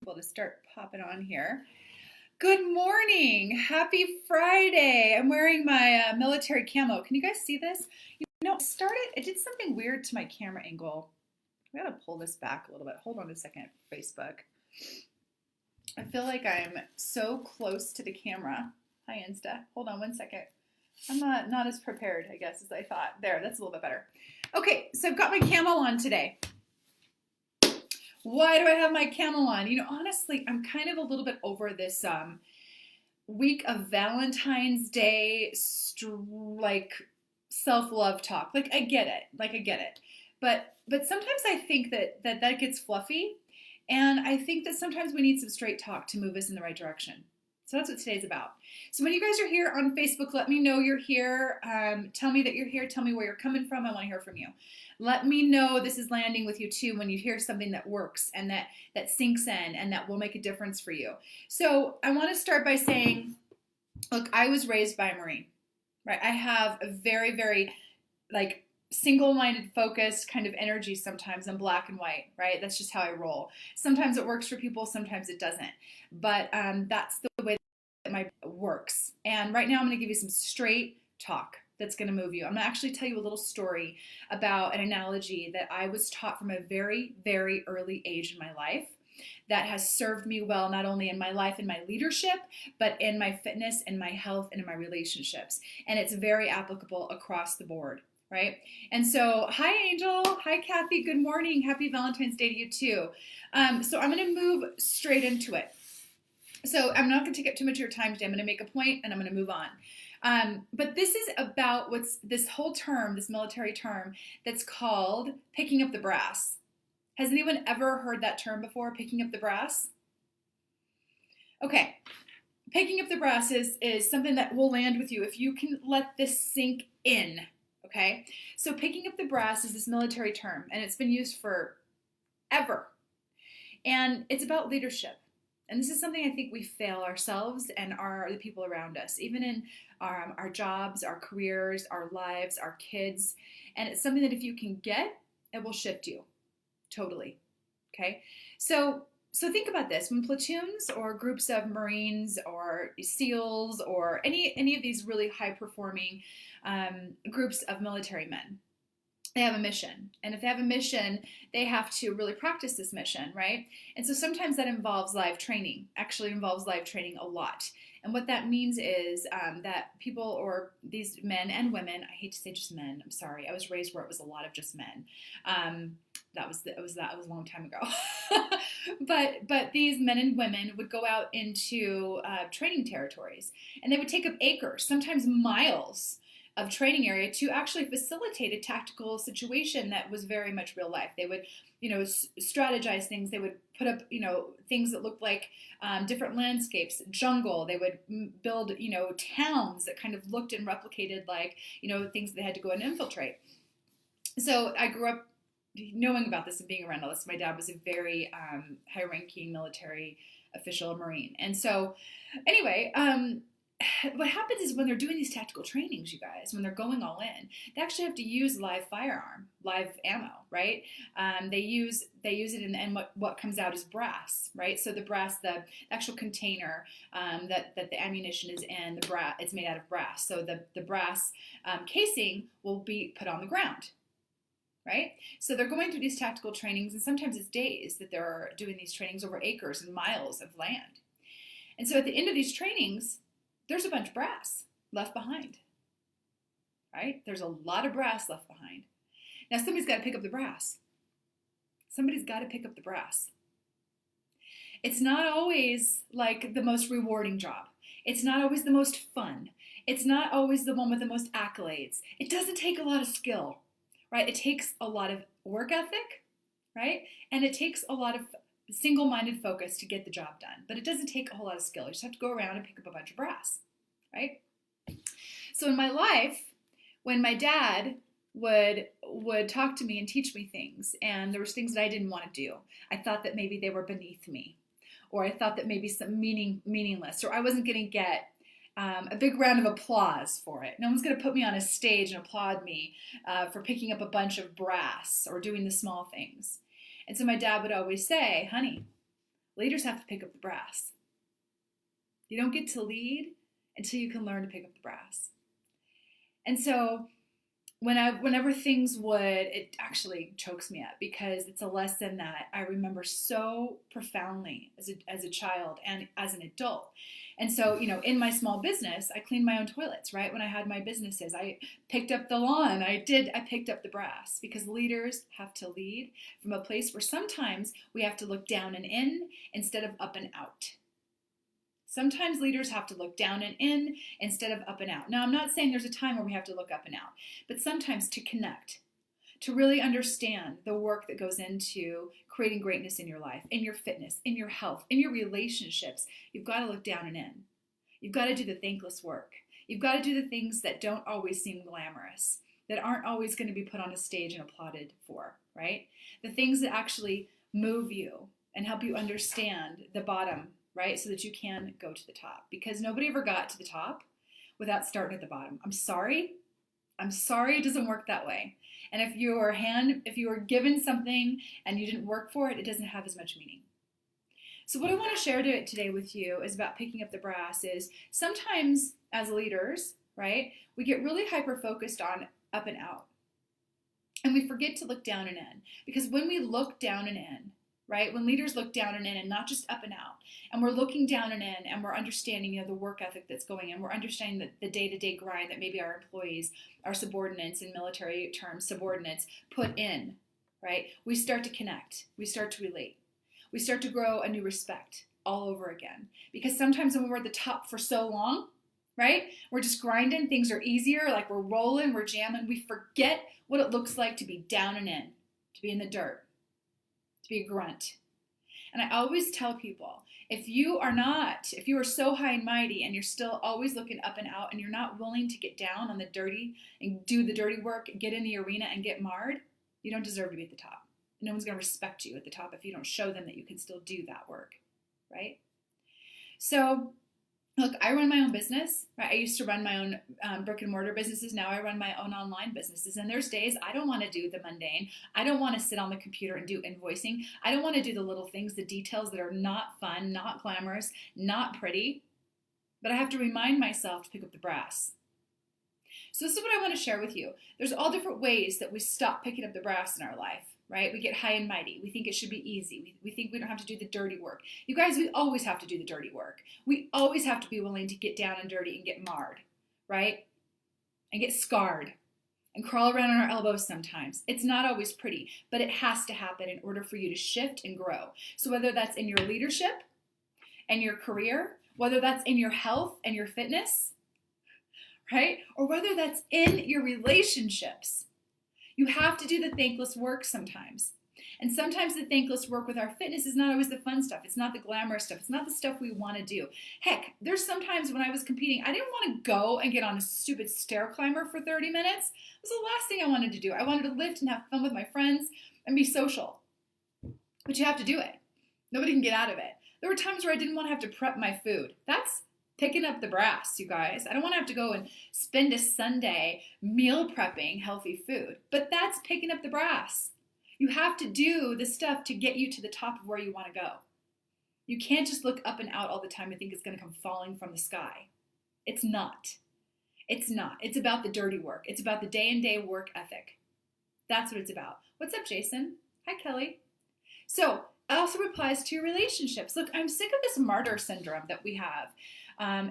people to start popping on here. Good morning. Happy Friday. I'm wearing my military camo. Can you guys see this? I did something weird to my camera angle. I gotta pull this back a little bit. Hold on a second, Facebook. I feel like I'm so close to the camera. Hi, Insta. Hold on one second. I'm not as prepared, I guess, as I thought. There, that's a little bit better. Okay, so I've got my camo on today. Why do I have my camo on? Honestly, I'm kind of a little bit over this week of Valentine's Day, self-love talk. I get it. But sometimes I think that gets fluffy, and I think that sometimes we need some straight talk to move us in the right direction. So that's what today's about. So when you guys are here on Facebook, let me know you're here. Tell me that you're here. Tell me where you're coming from. I want to hear from you. Let me know this is landing with you too when you hear something that works and that sinks in and that will make a difference for you. So I want to start by saying, look, I was raised by a Marine, right? I have a very, very single-minded, focused kind of energy sometimes in black and white, right? That's just how I roll. Sometimes it works for people, sometimes it doesn't. But that's the way that my works. And right now I'm going to give you some straight talk that's going to move you. I'm going to actually tell you a little story about an analogy that I was taught from a very, very early age in my life that has served me well, not only in my life and my leadership, but in my fitness and my health and in my relationships. And it's very applicable across the board. Right? And so, hi Angel, hi Kathy, good morning, happy Valentine's Day to you too. So I'm going to move straight into it. So I'm not going to take up too much of your time today. I'm going to make a point and I'm going to move on. But this is about what's this whole term, this military term, that's called picking up the brass. Has anyone ever heard that term before, picking up the brass? Okay. Picking up the brass is something that will land with you if you can let this sink in. Okay, so picking up the brass is this military term, and it's been used for ever. And it's about leadership. And this is something I think we fail ourselves and the people around us, even in our jobs, our careers, our lives, our kids. And it's something that if you can get, it will shift you totally. Okay, so think about this. When platoons or groups of Marines or SEALs or any of these really high-performing groups of military men, they have a mission. And if they have a mission, they have to really practice this mission, right? And so sometimes that involves live training, actually involves live training a lot. And what that means is that people, or these men and women, I hate to say just men, I'm sorry, I was raised where it was a lot of just men. That was a long time ago. but these men and women would go out into training territories, and they would take up acres, sometimes miles of training area to actually facilitate a tactical situation that was very much real life. They would, strategize things. They would put up, things that looked like different landscapes, jungle. They would build, towns that kind of looked and replicated like, things they had to go and infiltrate. So I grew up knowing about this and being around all this. My dad was a very high-ranking military official, a Marine. And so anyway, what happens is when they're doing these tactical trainings, you guys, when they're going all in, they actually have to use live firearm, live ammo, right? They use it, and what comes out is brass, right? So the brass, the actual container that the ammunition is in, it's made out of brass. So the brass casing will be put on the ground. Right? So they're going through these tactical trainings, and sometimes it's days that they're doing these trainings over acres and miles of land. And so at the end of these trainings, there's a bunch of brass left behind. Right? There's a lot of brass left behind. Now somebody's got to pick up the brass. Somebody's got to pick up the brass. It's not always like the most rewarding job. It's not always the most fun. It's not always the one with the most accolades. It doesn't take a lot of skill. Right? It takes a lot of work ethic, right? And it takes a lot of single-minded focus to get the job done. But it doesn't take a whole lot of skill. You just have to go around and pick up a bunch of brass, right? So in my life, when my dad would talk to me and teach me things, and there was things that I didn't want to do. I thought that maybe they were beneath me, or I thought that maybe some meaningless, or I wasn't going to get a big round of applause for it. No one's going to put me on a stage and applaud me for picking up a bunch of brass or doing the small things. And so my dad would always say, honey, Leaders have to pick up the brass. You don't get to lead until you can learn to pick up the brass. And so whenever things would, it actually chokes me up because it's a lesson that I remember so profoundly as a child and as an adult. And so, in my small business, I cleaned my own toilets, right? When I had my businesses, I picked up the lawn. I picked up the brass because leaders have to lead from a place where sometimes we have to look down and in instead of up and out. Sometimes leaders have to look down and in instead of up and out. Now, I'm not saying there's a time where we have to look up and out, but sometimes to connect, to really understand the work that goes into creating greatness in your life, in your fitness, in your health, in your relationships, you've got to look down and in. You've got to do the thankless work. You've got to do the things that don't always seem glamorous, that aren't always going to be put on a stage and applauded for, right? The things that actually move you and help you understand the bottom, right? So that you can go to the top, because nobody ever got to the top without starting at the bottom. I'm sorry it doesn't work that way. And if you were given something and you didn't work for it, it doesn't have as much meaning. So what I want to share today with you is about picking up the brass. Is sometimes as leaders, right, we get really hyper-focused on up and out. And we forget to look down and in. Because when we look down and in, right, when leaders look down and in and not just up and out, and we're looking down and in and we're understanding the work ethic that's going in, we're understanding the day-to-day grind that maybe our employees, our subordinates, in military terms, subordinates, put in, right? We start to connect. We start to relate. We start to grow a new respect all over again. Because sometimes when we're at the top for so long, right, we're just grinding, things are easier, like we're rolling, we're jamming, we forget what it looks like to be down and in, to be in the dirt, to be a grunt. And I always tell people, if you are so high and mighty and you're still always looking up and out and you're not willing to get down on the dirty and do the dirty work, get in the arena and get marred, you don't deserve to be at the top. No one's going to respect you at the top if you don't show them that you can still do that work, right? So, look, I run my own business, right? I used to run my own brick and mortar businesses. Now I run my own online businesses. And there's days I don't want to do the mundane. I don't want to sit on the computer and do invoicing. I don't want to do the little things, the details that are not fun, not glamorous, not pretty. But I have to remind myself to pick up the brass. So this is what I want to share with you. There's all different ways that we stop picking up the brass in our life, right? We get high and mighty. We think it should be easy. We think we don't have to do the dirty work. You guys, we always have to do the dirty work. We always have to be willing to get down and dirty and get marred, right? And get scarred and crawl around on our elbows sometimes. It's not always pretty, but it has to happen in order for you to shift and grow. So whether that's in your leadership and your career, whether that's in your health and your fitness, right? Or whether that's in your relationships, you have to do the thankless work sometimes. And sometimes the thankless work with our fitness is not always the fun stuff. It's not the glamorous stuff. It's not the stuff we want to do. Heck, there's sometimes when I was competing, I didn't want to go and get on a stupid stair climber for 30 minutes. It was the last thing I wanted to do. I wanted to lift and have fun with my friends and be social. But you have to do it. Nobody can get out of it. There were times where I didn't want to have to prep my food. That's picking up the brass, you guys. I don't want to have to go and spend a Sunday meal prepping healthy food, but that's picking up the brass. You have to do the stuff to get you to the top of where you want to go. You can't just look up and out all the time and think it's going to come falling from the sky. It's not. It's not. It's about the dirty work. It's about the day-and-day work ethic. That's what it's about. What's up, Jason? Hi, Kelly. So it also applies to your relationships. Look, I'm sick of this martyr syndrome that we have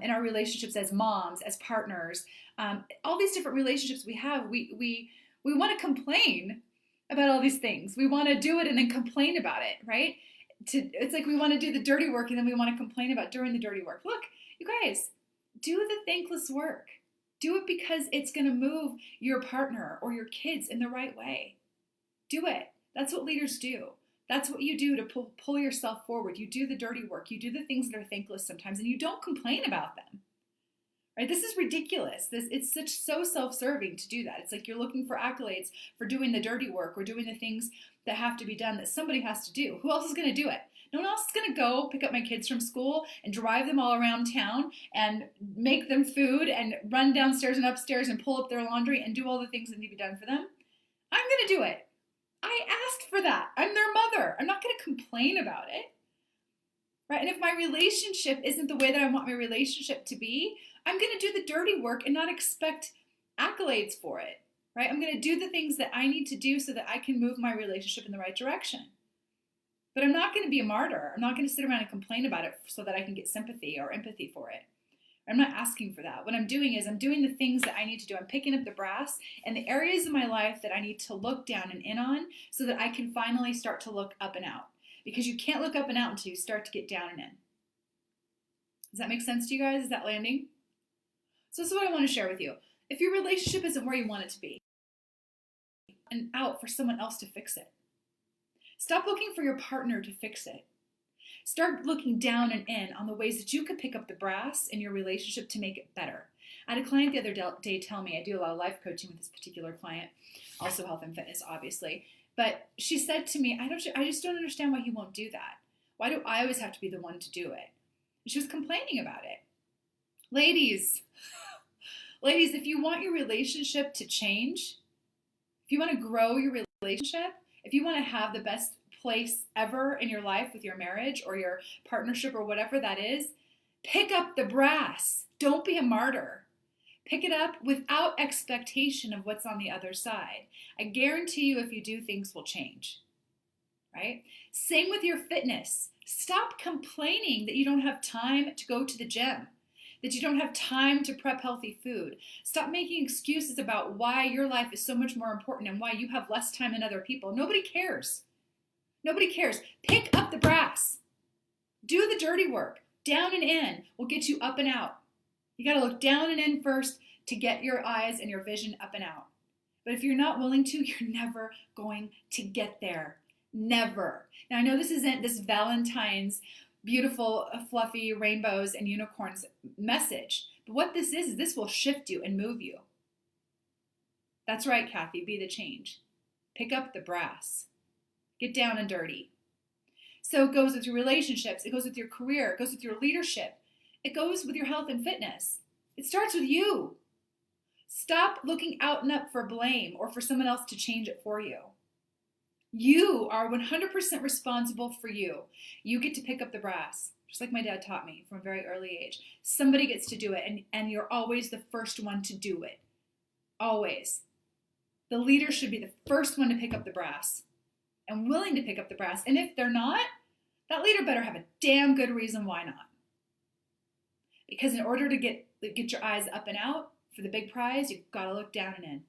in our relationships as moms, as partners, all these different relationships we have. We want to complain about all these things. We want to do it and then complain about it, right? It's like we want to do the dirty work and then we want to complain about doing the dirty work. Look, you guys, do the thankless work. Do it because it's going to move your partner or your kids in the right way. Do it. That's what leaders do. That's what you do to pull yourself forward. You do the dirty work. You do the things that are thankless sometimes, and you don't complain about them. Right? This is ridiculous. It's so self-serving to do that. It's like you're looking for accolades for doing the dirty work or doing the things that have to be done that somebody has to do. Who else is going to do it? No one else is going to go pick up my kids from school and drive them all around town and make them food and run downstairs and upstairs and pull up their laundry and do all the things that need to be done for them. I'm going to do it. I asked for that. I'm their mother. I'm not going to complain about it. right? And if my relationship isn't the way that I want my relationship to be, I'm going to do the dirty work and not expect accolades for it, right? I'm going to do the things that I need to do so that I can move my relationship in the right direction. But I'm not going to be a martyr. I'm not going to sit around and complain about it so that I can get sympathy or empathy for it. I'm not asking for that. What I'm doing is I'm doing the things that I need to do. I'm picking up the brass and the areas of my life that I need to look down and in on so that I can finally start to look up and out. Because you can't look up and out until you start to get down and in. Does that make sense to you guys? Is that landing? So this is what I want to share with you. If your relationship isn't where you want it to be, and out for someone else to fix it. Stop looking for your partner to fix it. Start looking down and in on the ways that you could pick up the brass in your relationship to make it better. I had a client the other day tell me, I do a lot of life coaching with this particular client, also health and fitness, obviously. But she said to me, I just don't understand why he won't do that. Why do I always have to be the one to do it? And she was complaining about it. Ladies, if you want your relationship to change, if you want to grow your relationship, if you want to have the best place ever in your life with your marriage or your partnership or whatever that is, pick up the brass. Don't be a martyr. Pick it up without expectation of what's on the other side. I guarantee you if you do, things will change, right? Same with your fitness. Stop complaining that you don't have time to go to the gym, that you don't have time to prep healthy food. Stop making excuses about why your life is so much more important and why you have less time than other people. Nobody cares. Nobody cares. Pick up the brass. Do the dirty work. Down and in will get you up and out. You got to look down and in first to get your eyes and your vision up and out. But if you're not willing to, you're never going to get there. Never. Now, I know this isn't this Valentine's beautiful, fluffy rainbows and unicorns message. But what this is this will shift you and move you. That's right, Kathy. Be the change. Pick up the brass. Get down and dirty. So it goes with your relationships. It goes with your career. It goes with your leadership. It goes with your health and fitness. It starts with you. Stop looking out and up for blame or for someone else to change it for you. You are 100% responsible for you. You get to pick up the brass, just like my dad taught me from a very early age. Somebody gets to do it, and you're always the first one to do it. Always. The leader should be the first one to pick up the brass and willing to pick up the brass. And if they're not, that leader better have a damn good reason why not. Because in order to get your eyes up and out for the big prize, you've got to look down and in.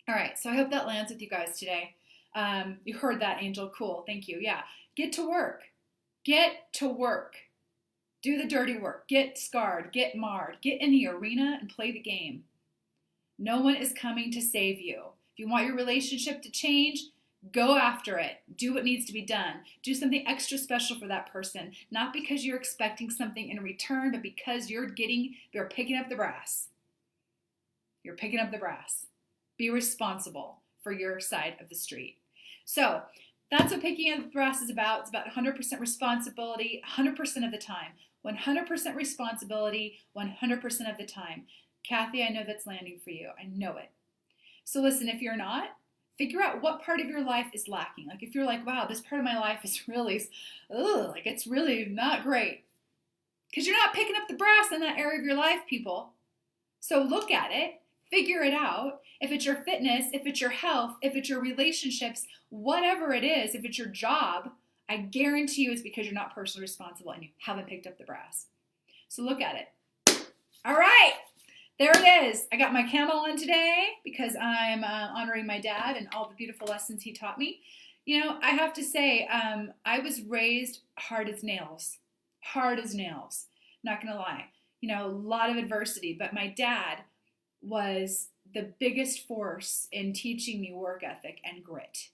All right, so I hope that lands with you guys today. You heard that, Angel. Cool, thank you. Yeah, get to work. Get to work. Do the dirty work. Get scarred. Get marred. Get in the arena and play the game. No one is coming to save you. If you want your relationship to change, go after it. Do what needs to be done. Do something extra special for that person. Not because you're expecting something in return, but because you're picking up the brass. You're picking up the brass. Be responsible for your side of the street. So that's what picking up the brass is about. It's about 100% responsibility, 100% of the time. 100% responsibility, 100% of the time. Kathy, I know that's landing for you. I know it. So listen, if you're not, figure out what part of your life is lacking. Like if you're like, wow, this part of my life is really, like it's really not great. Because you're not picking up the brass in that area of your life, people. So look at it, figure it out. If it's your fitness, if it's your health, if it's your relationships, whatever it is, if it's your job, I guarantee you it's because you're not personally responsible and you haven't picked up the brass. So look at it. All right. There it is. I got my camel on today because I'm honoring my dad and all the beautiful lessons he taught me. You know, I have to say, I was raised hard as nails. Hard as nails. Not going to lie. You know, a lot of adversity. But my dad was the biggest force in teaching me work ethic and grit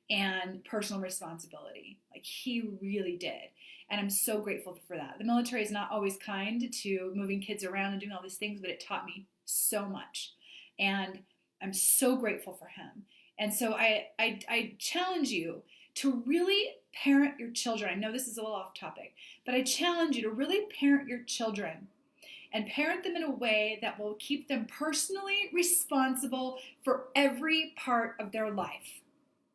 and personal responsibility. Like he really did. And I'm so grateful for that. The military is not always kind to moving kids around and doing all these things, but it taught me so much. And I'm so grateful for him. And so I challenge you to really parent your children. I know this is a little off topic, but I challenge you to really parent your children and parent them in a way that will keep them personally responsible for every part of their life.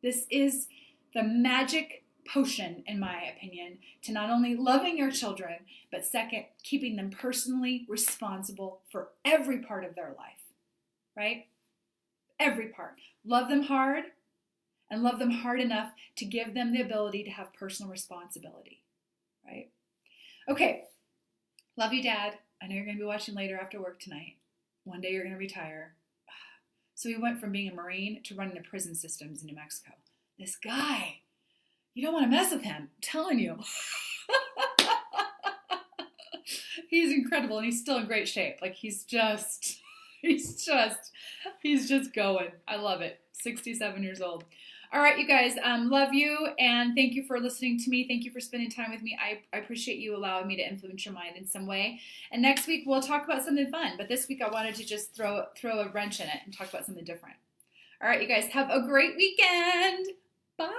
This is the magic potion, in my opinion, to not only loving your children, but second, keeping them personally responsible for every part of their life, right? Every part. Love them hard, and love them hard enough to give them the ability to have personal responsibility, right? Okay, love you, Dad. I know you're going to be watching later after work tonight. One day you're going to retire. So he went from being a Marine to running the prison systems in New Mexico. This guy, you don't want to mess with him, I'm telling you. He's incredible, and he's still in great shape. Like he's just going. I love it. 67 years old. All right, you guys, love you, and thank you for listening to me. Thank you for spending time with me. I appreciate you allowing me to influence your mind in some way. And next week, we'll talk about something fun. But this week, I wanted to just throw a wrench in it and talk about something different. All right, you guys, have a great weekend. Bye.